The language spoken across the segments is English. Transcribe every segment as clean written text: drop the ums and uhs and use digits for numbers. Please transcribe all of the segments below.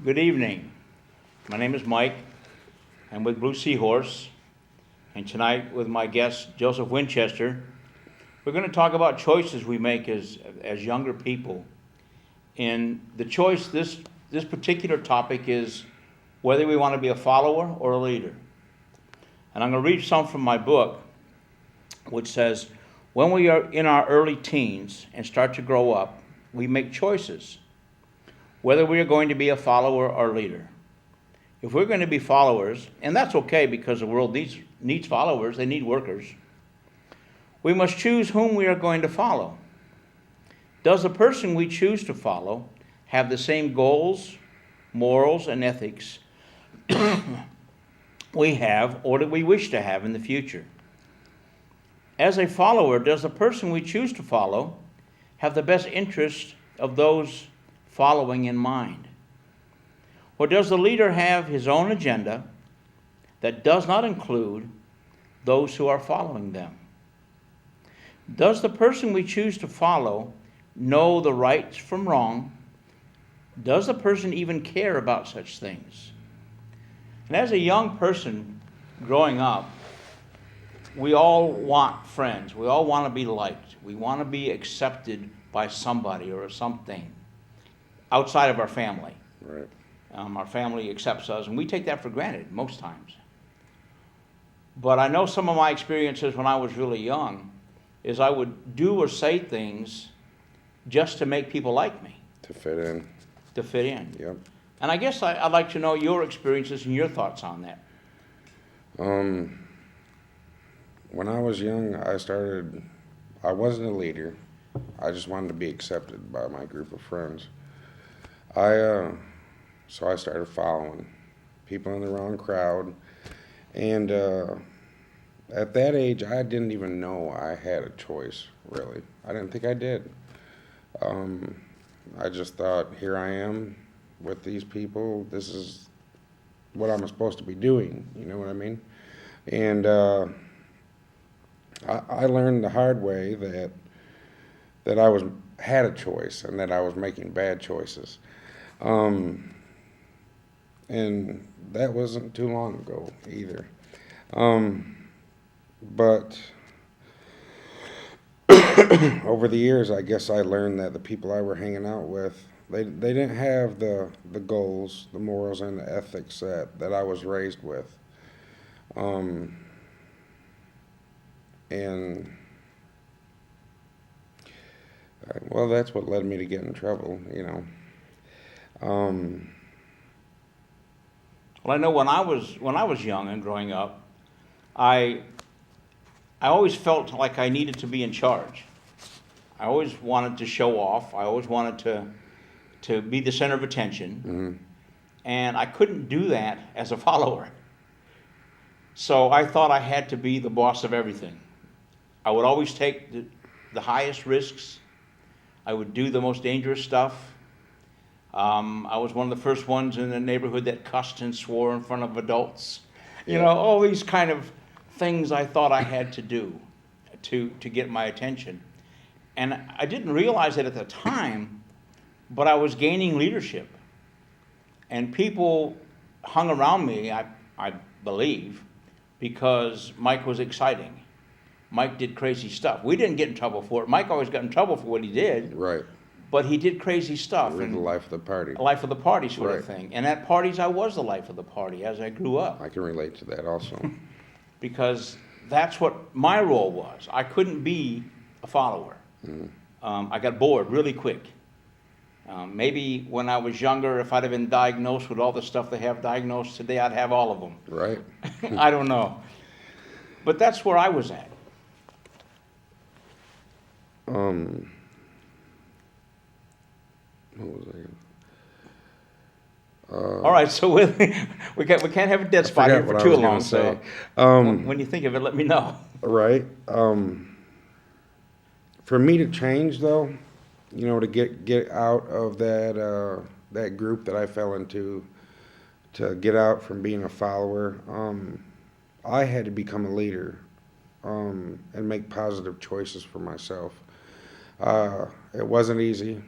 Good evening. My name is Mike. I'm with Blue Seahorse, and tonight with my guest Joseph Winchester, we're going to talk about choices we make as younger people. And the choice this particular topic is whether we want to be a follower or a leader. And I'm going to read some from my book, which says, when we are in our early teens and start to grow up, we make choices, whether we are going to be a follower or leader. If we're going to be followers, and that's okay because the world needs followers, they need workers, we must choose whom we are going to follow. Does the person we choose to follow have the same goals, morals, and ethics we have or that we wish to have in the future? As a follower, does the person we choose to follow have the best interest of those following in mind? Or does the leader have his own agenda that does not include those who are following them? Does the person we choose to follow know the right from wrong? Does the person even care about such things? And as a young person growing up, we all want friends. We all want to be liked. We want to be accepted by somebody or something outside of our family. Right. Our family accepts us, and we take that for granted most times. But I know some of my experiences when I was really young is I would do or say things just to make people like me. To fit in. To fit in. Yep. And I guess I'd like to know your experiences and your thoughts on that. When I was young, I wasn't a leader. I just wanted to be accepted by my group of friends. So I started following people in the wrong crowd. And at that age, I didn't even know I had a choice, really. I didn't think I did. I just thought, here I am with these people. This is what I'm supposed to be doing. You know what I mean? And I learned the hard way that I had a choice and that I was making bad choices. And that wasn't too long ago either. But over the years, I guess I learned that the people I were hanging out with, they didn't have the goals, the morals, and the ethics that I was raised with. And well, that's what led me to get in trouble, you know. Well, I know when I was young and growing up, I always felt like I needed to be in charge. I always wanted to show off. I always wanted to be the center of attention. Mm-hmm. And I couldn't do that as a follower. So I thought I had to be the boss of everything. I would always take the highest risks. I would do the most dangerous stuff. I was one of the first ones in the neighborhood that cussed and swore in front of adults. You know, all these kind of things I thought I had to do to get my attention. And I didn't realize it at the time, but I was gaining leadership. And people hung around me, I believe, because Mike was exciting. Mike did crazy stuff. We didn't get in trouble for it. Mike always got in trouble for what he did. Right. But he did crazy stuff. We're the life of the party. Life of the party sort of Right. thing. And at parties, I was the life of the party as I grew up. I can relate to that also. Because that's what my role was. I couldn't be a follower. Mm. I got bored really quick. Maybe when I was younger, if I'd have been diagnosed with all the stuff they have diagnosed today, I'd have all of them. Right. I don't know. But that's where I was at. What was I? All right, so we can't have a dead spot here for too long. So when you think of it, let me know. Right. For me to change, though, you know, to get out of that group that I fell into, to get out from being a follower, I had to become a leader and make positive choices for myself. It wasn't easy.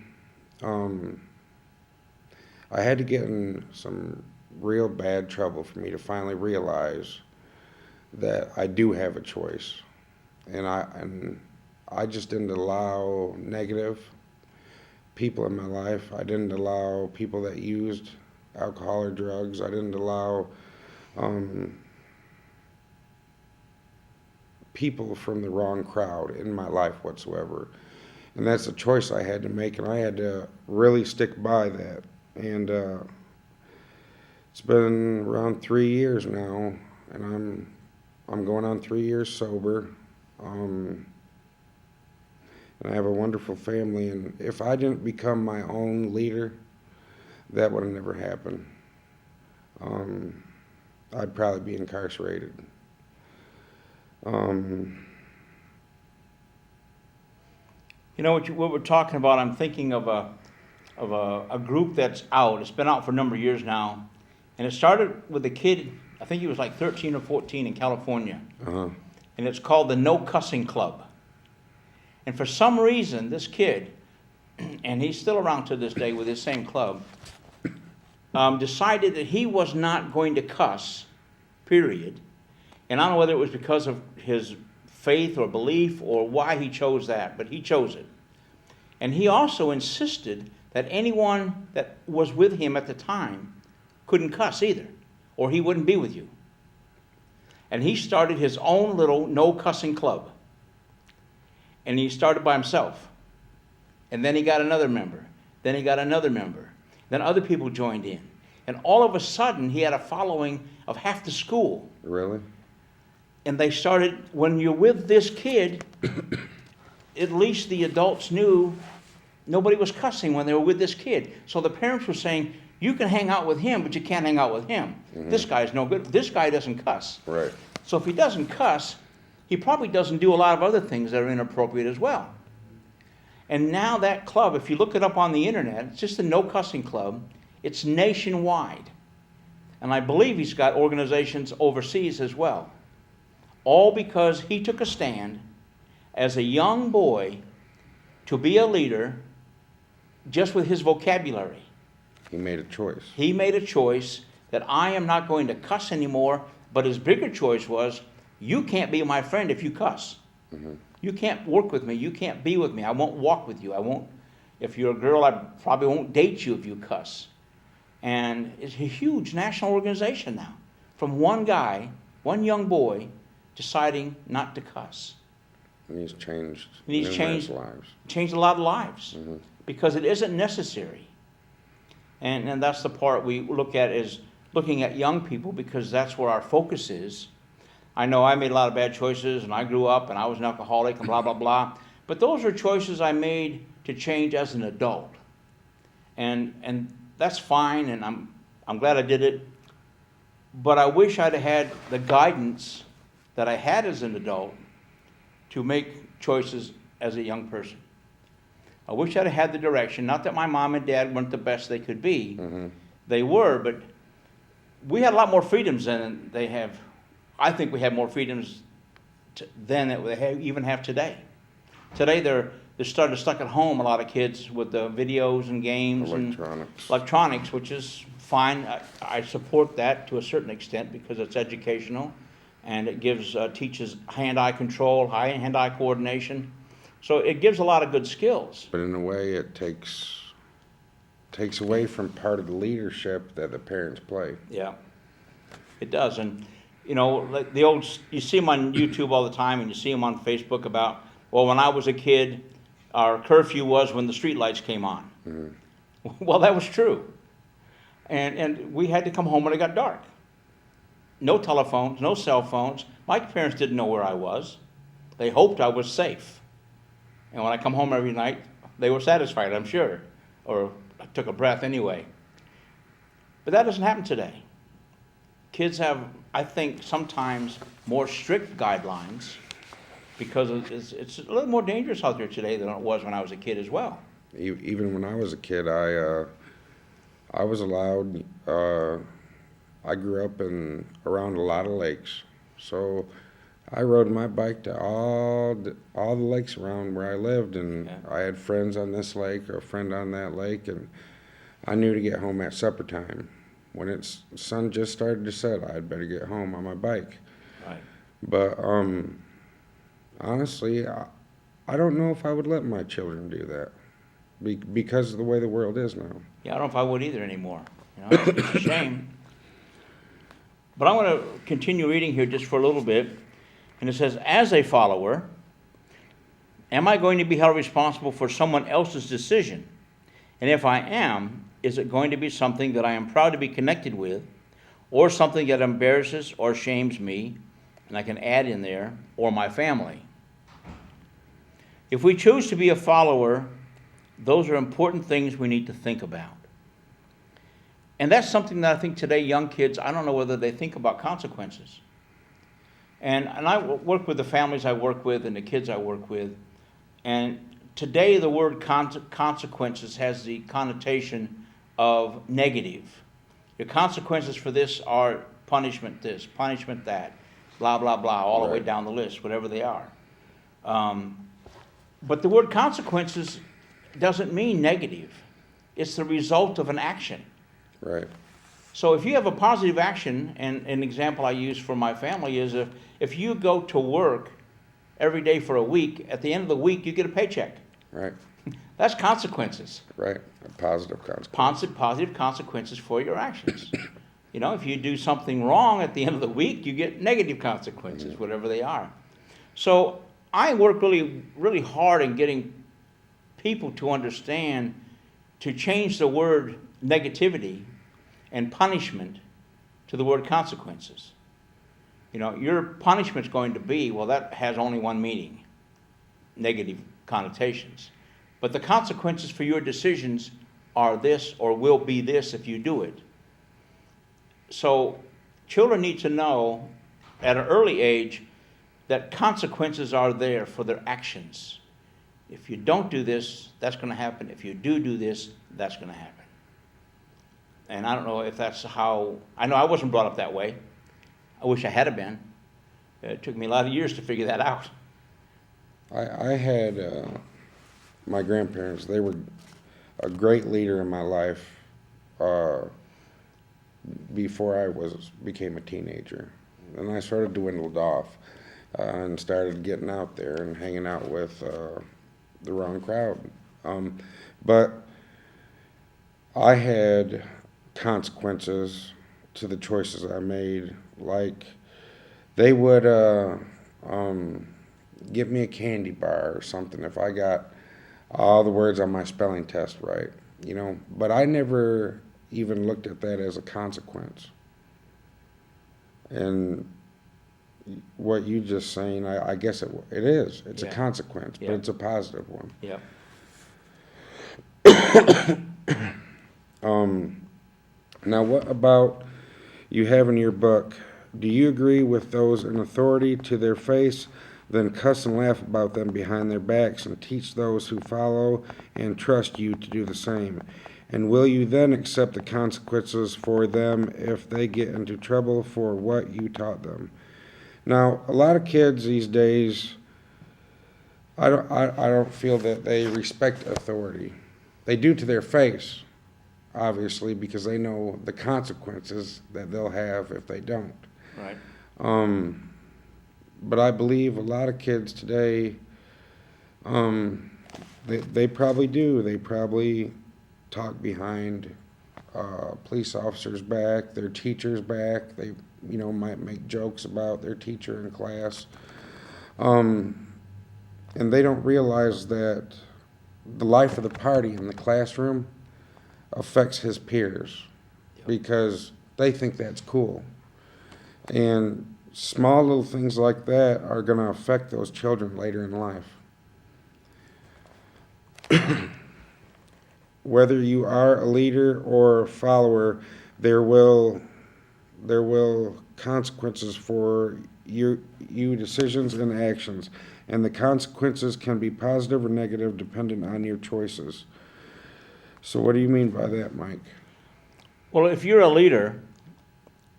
I had to get in some real bad trouble for me to finally realize that I do have a choice. And I just didn't allow negative people in my life. I didn't allow people that used alcohol or drugs. I didn't allow people from the wrong crowd in my life whatsoever. And that's a choice I had to make, and I had to really stick by that. And it's been around 3 years now, and I'm going on 3 years sober. And I have a wonderful family, and if I didn't become my own leader, that would have never happened. I'd probably be incarcerated. You know what we're talking about? I'm thinking of a group that's out. It's been out for a number of years now, and it started with a kid. I think he was like 13 or 14 in California, and it's called the No Cussing Club. And for some reason, this kid, and he's still around to this day with his same club, decided that he was not going to cuss, period. And I don't know whether it was because of his faith or belief or why he chose that, but he chose it. And he also insisted that anyone that was with him at the time couldn't cuss either, or he wouldn't be with you. And he started his own little no cussing club. And he started by himself. And then he got another member. Then he got another member. Then other people joined in. And all of a sudden, he had a following of half the school. Really? And they started, when you're with this kid, at least the adults knew nobody was cussing when they were with this kid. So the parents were saying, you can hang out with him, but you can't hang out with him. Mm-hmm. This guy's no good. This guy doesn't cuss. Right. So if he doesn't cuss, he probably doesn't do a lot of other things that are inappropriate as well. And now that club, if you look it up on the internet, it's just a no cussing club. It's nationwide. And I believe he's got organizations overseas as well. All because he took a stand as a young boy to be a leader just with his vocabulary. He made a choice. He made a choice that I am not going to cuss anymore, but his bigger choice was, you can't be my friend if you cuss. Mm-hmm. You can't work with me. You can't be with me. I won't walk with you. I won't. If you're a girl, I probably won't date you if you cuss. And it's a huge national organization now. From one guy, one young boy, deciding not to cuss. And he's changed lives. Changed a lot of lives. Mm-hmm. Because it isn't necessary. And that's the part we look at, is looking at young people, because that's where our focus is. I know I made a lot of bad choices, and I grew up, and I was an alcoholic, and blah, blah, blah. But those are choices I made to change as an adult. And that's fine, and I'm glad I did it. But I wish I'd have had the guidance that I had as an adult to make choices as a young person. I wish I'd have had the direction. Not that my mom and dad weren't the best they could be. Mm-hmm. They were, but we had a lot more freedoms than they have. I think we have more freedoms than they even have today. Today they're stuck at home, a lot of kids, with the videos and games and electronics, which is fine. I support that to a certain extent because it's educational, and it teaches hand-eye control, hand-eye coordination. So it gives a lot of good skills. But in a way, it takes away from part of the leadership that the parents play. Yeah, it does. And you know, like you see them on YouTube all the time, and you see them on Facebook about, well, when I was a kid, our curfew was when the street lights came on. Mm-hmm. Well, that was true. And we had to come home when it got dark. No telephones, no cell phones. My parents didn't know where I was. They hoped I was safe. And when I come home every night, they were satisfied, I'm sure. Or I took a breath anyway. But that doesn't happen today. Kids have, I think, sometimes more strict guidelines because it's a little more dangerous out there today than it was when I was a kid as well. Even when I was a kid, I was allowed. I grew up around a lot of lakes, so I rode my bike to all the lakes around where I lived, and yeah. I had friends on this lake, or a friend on that lake, and I knew to get home at supper time. When it's sun just started to set, I'd better get home on my bike. Right. But honestly, I don't know if I would let my children do that because of the way the world is now. Yeah, I don't know if I would either anymore. You know, it's a shame. But I'm going to continue reading here just for a little bit. And it says, as a follower, am I going to be held responsible for someone else's decision? And if I am, is it going to be something that I am proud to be connected with, or something that embarrasses or shames me, and I can add in there, or my family? If we choose to be a follower, those are important things we need to think about. And that's something that I think today young kids, I don't know whether they think about consequences. And I work with the families I work with and the kids I work with, and today the word consequences has the connotation of negative. The consequences for this are punishment this, punishment that, blah, blah, blah, all the way down the list, whatever they are. But the word consequences doesn't mean negative. It's the result of an action. Right. So if you have a positive action, and an example I use for my family is if you go to work every day for a week, at the end of the week you get a paycheck. Right. That's consequences. Right. A positive consequence. Positive consequences for your actions. You know, if you do something wrong at the end of the week, you get negative consequences, whatever they are. So I work really, really hard in getting people to understand, to change the word negativity and punishment to the word consequences. You know, your punishment's going to be, well, that has only one meaning, negative connotations. But the consequences for your decisions are this or will be this if you do it. So children need to know at an early age that consequences are there for their actions. If you don't do this, that's going to happen. If you do this, that's going to happen. And I don't know if that's how, I know I wasn't brought up that way. I wish I had been. It took me a lot of years to figure that out. I had my grandparents. They were a great leader in my life before I became a teenager. And I sort of dwindled off and started getting out there and hanging out with the wrong crowd. But I had consequences to the choices I made. Like, they would give me a candy bar or something if I got all the words on my spelling test right, you know. But I never even looked at that as a consequence. And what you just saying, I guess it is. It's a consequence, but it's a positive one. Yeah. Now, what about you have in your book, do you agree with those in authority to their face, then cuss and laugh about them behind their backs and teach those who follow and trust you to do the same? And will you then accept the consequences for them if they get into trouble for what you taught them? Now, a lot of kids these days, I don't feel that they respect authority. They do to their face, obviously, because they know the consequences that they'll have if they don't. Right. But I believe a lot of kids today, they probably do. They probably talk behind police officers' back, their teachers' back. They, you know, might make jokes about their teacher in class. And they don't realize that the life of the party in the classroom affects his peers because they think that's cool. And small little things like that are going to affect those children later in life. Whether you are a leader or a follower, there will consequences for you decisions and actions, and the consequences can be positive or negative depending on your choices. So what do you mean by that, Mike? Well, if you're a leader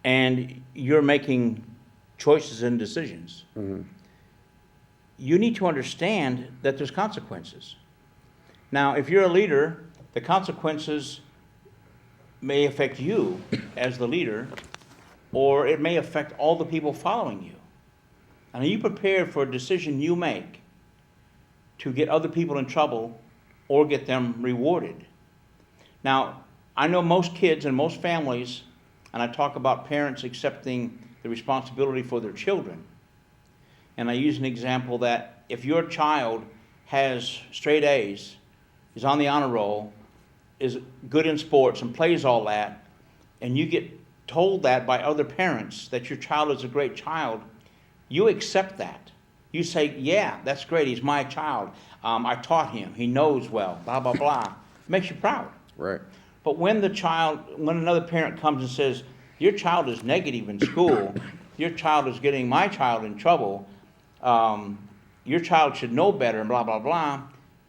and you're making choices and decisions, you need to understand that there's consequences. Now, if you're a leader, the consequences may affect you as the leader, or it may affect all the people following you. And are you prepared for a decision you make to get other people in trouble or get them rewarded? Now, I know most kids and most families, and I talk about parents accepting the responsibility for their children. And I use an example that if your child has straight A's, is on the honor roll, is good in sports and plays all that, and you get told that by other parents that your child is a great child, you accept that. You say, yeah, that's great, he's my child. I taught him, he knows well, blah, blah, blah. It makes you proud. Right. But when another parent comes and says, your child is negative in school, your child is getting my child in trouble, your child should know better, and blah, blah, blah,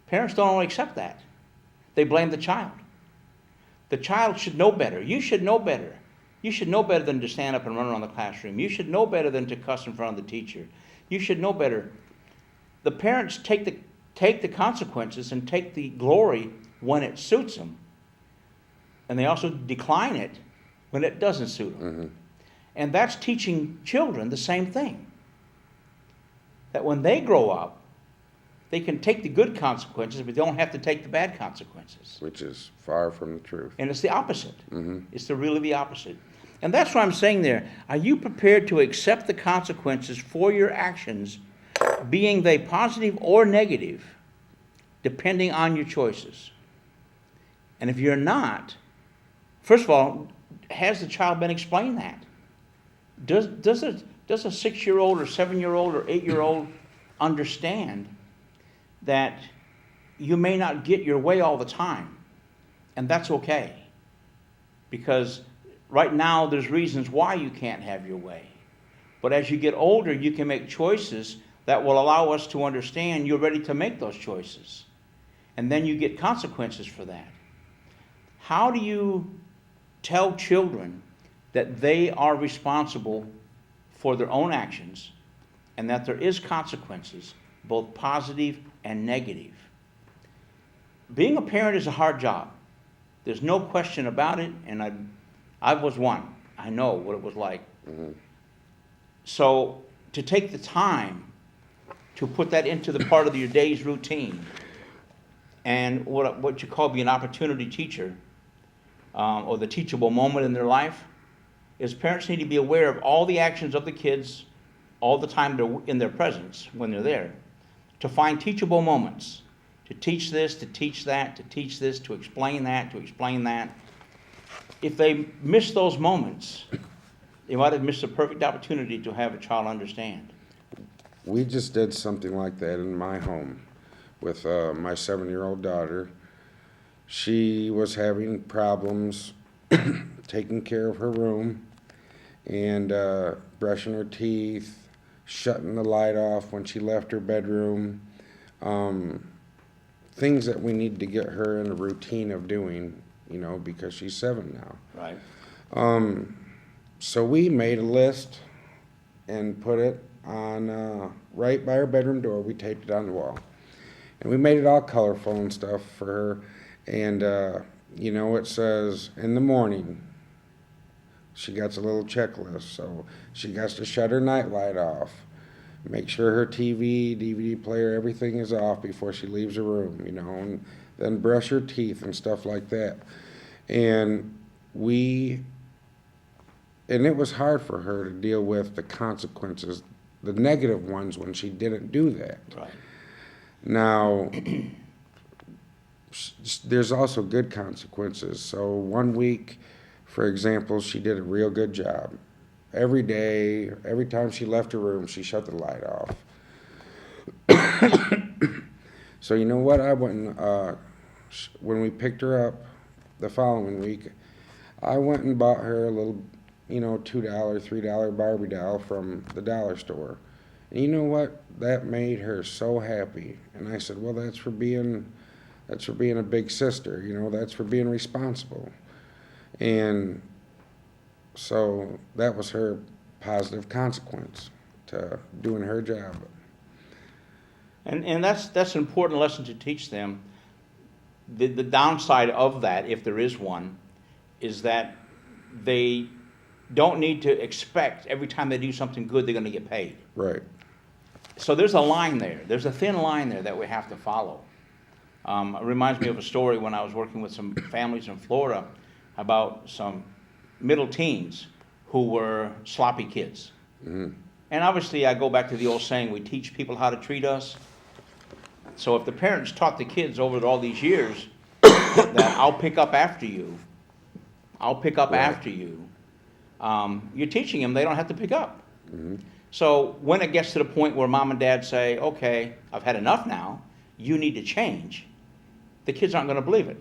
parents don't accept that. They blame the child. The child should know better. You should know better. You should know better than to stand up and run around the classroom. You should know better than to cuss in front of the teacher. You should know better. The parents take the consequences and take the glory when it suits them. And they also decline it when it doesn't suit them. Mm-hmm. And that's teaching children the same thing. That when they grow up, they can take the good consequences, but they don't have to take the bad consequences. Which is far from the truth. And it's the opposite. Mm-hmm. It's really the opposite. And that's what I'm saying there. Are you prepared to accept the consequences for your actions, being they positive or negative, depending on your choices? And if you're not, first of all, has the child been explained that? Does a 6-year-old or 7-year-old or 8-year-old understand that you may not get your way all the time, and that's okay? Because right now there's reasons why you can't have your way. But as you get older, you can make choices that will allow us to understand you're ready to make those choices. And then you get consequences for that. How do you tell children that they are responsible for their own actions and that there is consequences, both positive and negative? Being a parent is a hard job. There's no question about it, and I was one. I know what it was like. Mm-hmm. So to take the time to put that into the part of your day's routine, and what you call be an opportunity teacher, or the teachable moment in their life, is parents need to be aware of all the actions of the kids all the time they're in their presence when they're there, to find teachable moments, to teach this, to teach that, to teach this, to explain that, to explain that. If they miss those moments, they might have missed a perfect opportunity to have a child understand. We just did something like that in my home with my 7-year-old daughter. She was having problems taking care of her room and brushing her teeth, shutting the light off when she left her bedroom. Things that we need to get her in a routine of doing, you know, because she's 7 now. Right. So we made a list and put it on right by her bedroom door. We taped it on the wall. And we made it all colorful and stuff for her. And, you know, it says in the morning, she gets a little checklist. So she gets to shut her nightlight off, make sure her TV, DVD player, everything is off before she leaves her room, you know, and then brush her teeth and stuff like that. And it was hard for her to deal with the consequences, the negative ones, when she didn't do that. Right. Now, there's also good consequences. So one week, for example, she did a real good job. Every day, every time she left her room, she shut the light off. So you know what? I went and, when we picked her up the following week, I went and bought her a little, you know, $2, $3 Barbie doll from the dollar store. And you know what? That made her so happy. And I said, well, that's for being a big sister, you know, that's for being responsible. And so that was her positive consequence to doing her job. And that's an important lesson to teach them. The downside of that, if there is one, is that they don't need to expect every time they do something good they're going to get paid. Right. So there's a line there. There's a thin line there that we have to follow. It reminds me of a story when I was working with some families in Florida about some middle teens who were sloppy kids. Mm-hmm. And obviously I go back to the old saying, we teach people how to treat us. So if the parents taught the kids over all these years that I'll pick up after you, you're teaching them they don't have to pick up. Mm-hmm. So when it gets to the point where mom and dad say, okay, I've had enough now, you need to change, the kids aren't going to believe it.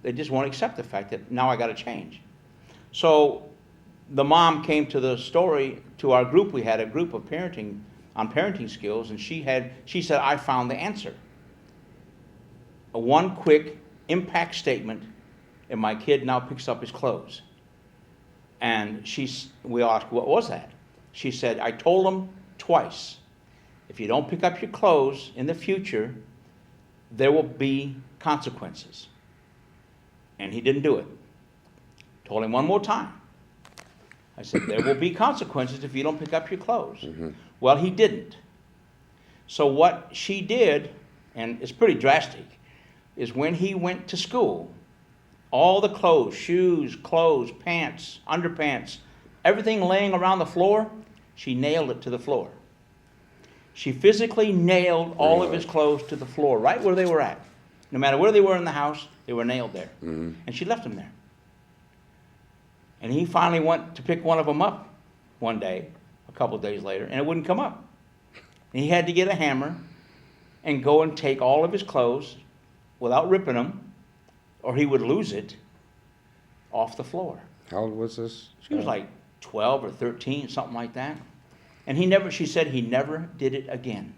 They just won't accept the fact that now I got to change. So the mom came to the story, to our group. We had a group of parenting on parenting skills, and she said, I found the answer. One quick impact statement, and my kid now picks up his clothes. And we asked, what was that? She said, I told him twice, if you don't pick up your clothes in the future, there will be consequences. And he didn't do it. Told him one more time. I said, there will be consequences if you don't pick up your clothes. Mm-hmm. Well, he didn't. So what she did, and it's pretty drastic, is when he went to school, all the clothes, shoes, clothes, pants, underpants, everything laying around the floor, she nailed it to the floor. She physically nailed all of his clothes to the floor, right where they were at. No matter where they were in the house, they were nailed there. Mm-hmm. And she left them there. And he finally went to pick one of them up one day, a couple of days later, and it wouldn't come up. And he had to get a hammer and go and take all of his clothes without ripping them, or he would lose it, off the floor. How old was this? He was like 12 or 13, something like that. And she said he never did it again.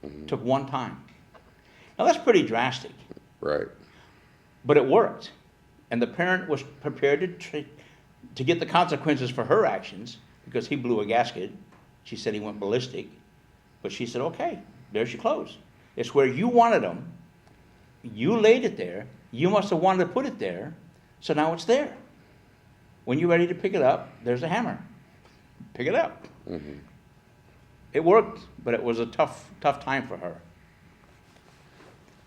Mm-hmm. Took one time. Now that's pretty drastic. Right. But it worked. And the parent was prepared to get the consequences for her actions, because he blew a gasket. She said he went ballistic. But she said, okay, there's your clothes. It's where you wanted them. You laid it there. You must have wanted to put it there. So now it's there. When you're ready to pick it up, there's a hammer. Pick it up. Mm-hmm. It worked, but it was a tough time for her.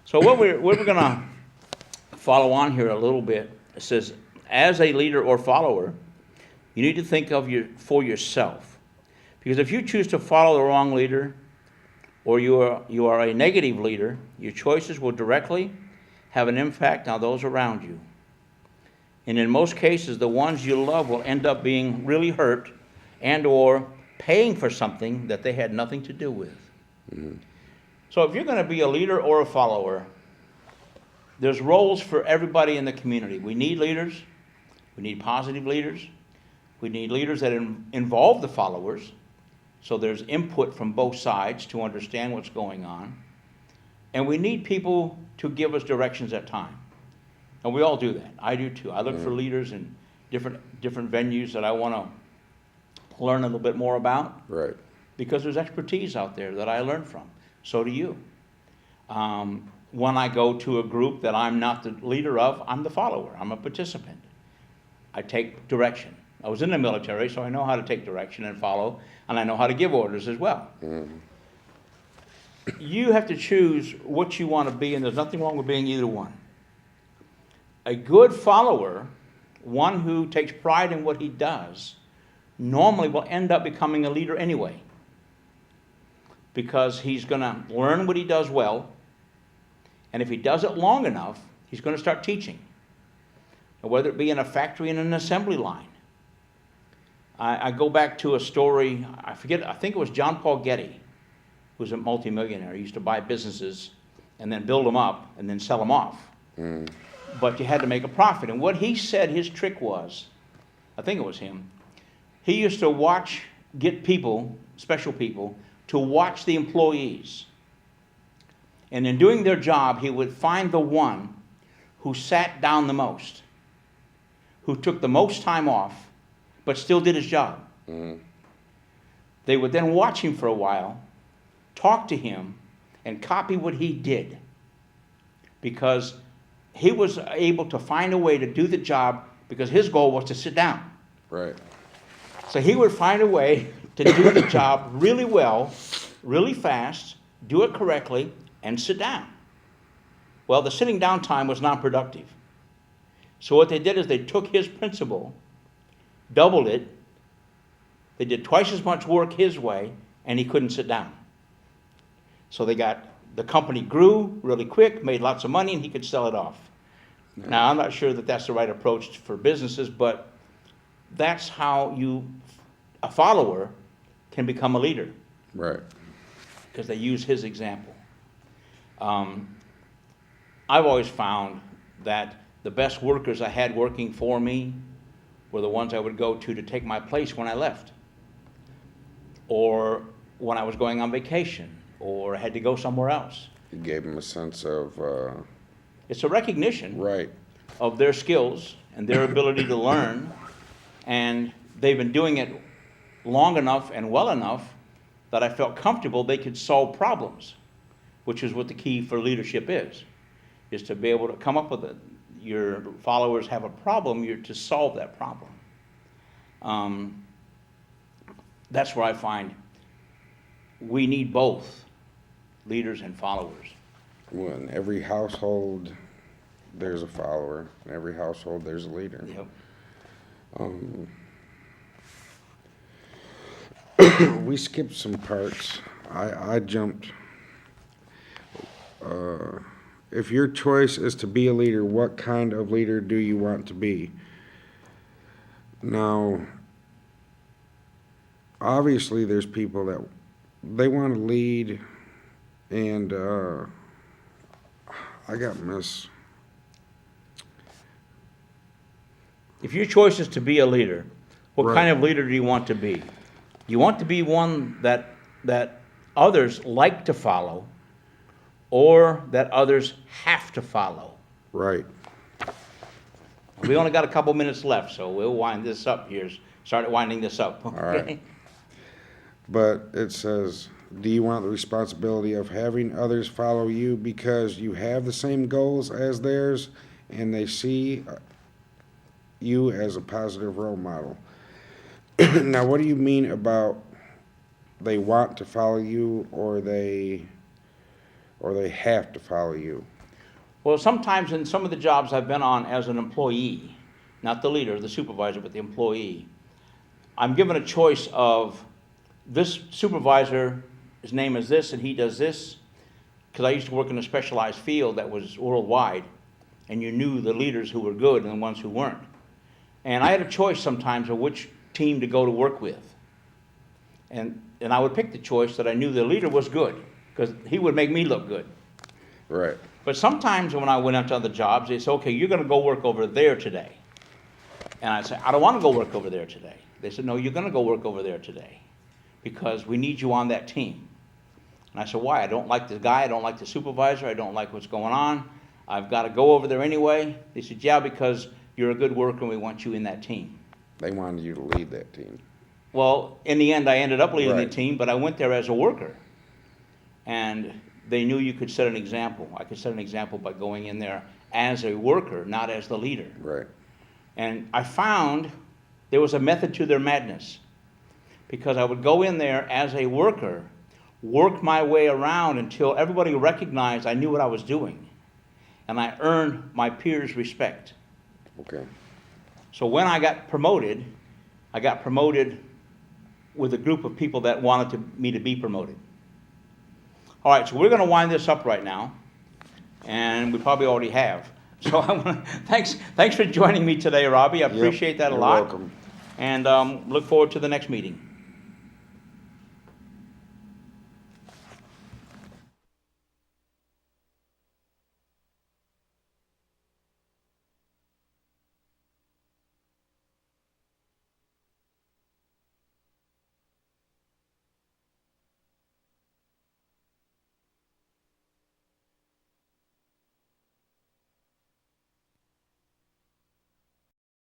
So what we're going to follow on here a little bit. It says, as a leader or follower, you need to think for yourself. Because if you choose to follow the wrong leader, or you are a negative leader, your choices will directly have an impact on those around you. And in most cases, the ones you love will end up being really hurt and or paying for something that they had nothing to do with. Mm-hmm. So if you're going to be a leader or a follower, there's roles for everybody in the community. We need leaders. We need positive leaders. We need leaders that involve the followers, so there's input from both sides to understand what's going on. And we need people to give us directions at time. And we all do that. I do too. I look for leaders in different venues that I want to learn a little bit more about. Right. Because there's expertise out there that I learn from. So do you. When I go to a group that I'm not the leader of, I'm the follower. I'm a participant. I take direction. I was in the military, so I know how to take direction and follow, and I know how to give orders as well. Mm-hmm. You have to choose what you want to be, and there's nothing wrong with being either one. A good follower, one who takes pride in what he does, normally will end up becoming a leader anyway, because he's going to learn what he does well, and if he does it long enough, he's going to start teaching. Whether it be in a factory, in an assembly line. I go back to a story, I think it was John Paul Getty, who was a multimillionaire. He used to buy businesses and then build them up and then sell them off. Mm. But you had to make a profit. And what he said his trick was, I think it was him, he used to get people, special people, to watch the employees. And in doing their job, he would find the one who sat down the most, who took the most time off, but still did his job. Mm-hmm. They would then watch him for a while, talk to him, and copy what he did. Because he was able to find a way to do the job because his goal was to sit down. Right. So he would find a way to do the job really well, really fast, do it correctly, and sit down. Well, the sitting down time was non-productive. So what they did is they took his principle, doubled it, they did twice as much work his way, and he couldn't sit down. So the company grew really quick, made lots of money, and he could sell it off. Nice. Now, I'm not sure that that's the right approach for businesses, but that's how a follower can become a leader, Right. because they use his example. I've always found that the best workers I had working for me were the ones I would go to take my place when I left, or when I was going on vacation, or had to go somewhere else. You gave them a sense of, It's a recognition right. of their skills and their ability to learn, and they've been doing it long enough and well enough that I felt comfortable they could solve problems, which is what the key for leadership is to be able to come up with it. Your followers have a problem, you're to solve that problem. That's where I find we need both leaders and followers. Well, in every household, there's a follower. In every household, there's a leader. Yep. We skipped some parts. I jumped. If your choice is to be a leader, what kind of leader do you want to be? Now, obviously, there's people that they want to lead, and I got If your choice is to be a leader, what Right. kind of leader do you want to be? You want to be one that others like to follow, or that others have to follow. right. We only got a couple minutes left, so we'll wind this up here. Start winding this up. All right. But it says, do you want the responsibility of having others follow you because you have the same goals as theirs and they see you as a positive role model? Now, what do you mean about they want to follow you or they have to follow you? Well, sometimes in some of the jobs I've been on as an employee, not the leader, the supervisor, but the employee, I'm given a choice of this supervisor, his name is this, and he does this, because I used to work in a specialized field that was worldwide, and you knew the leaders who were good and the ones who weren't. And I had a choice sometimes of which team to go to work with. And I would pick the choice that I knew the leader was good, because he would make me look good. Right. But sometimes when I went out to other jobs, they said, okay, you're going to go work over there today. And I said, I don't want to go work over there today. They said, no, you're going to go work over there today because we need you on that team. And I said, why? I don't like the guy. I don't like the supervisor. I don't like what's going on. I've got to go over there anyway. They said, yeah, because you're a good worker and we want you in that team. They wanted you to lead that team. Well, in the end, I ended up leading Right. the team, but I went there as a worker. And they knew you could set an example. I could set an example by going in there as a worker, not as the leader. Right. And I found there was a method to their madness, because I would go in there as a worker, work my way around until everybody recognized I knew what I was doing, and I earned my peers' respect. Okay. So when I got promoted with a group of people that wanted me to be promoted. All right, so we're going to wind this up right now, and we probably already have. So I want to thanks for joining me today, Robbie. I appreciate that a You're lot. welcome. And look forward to the next meeting.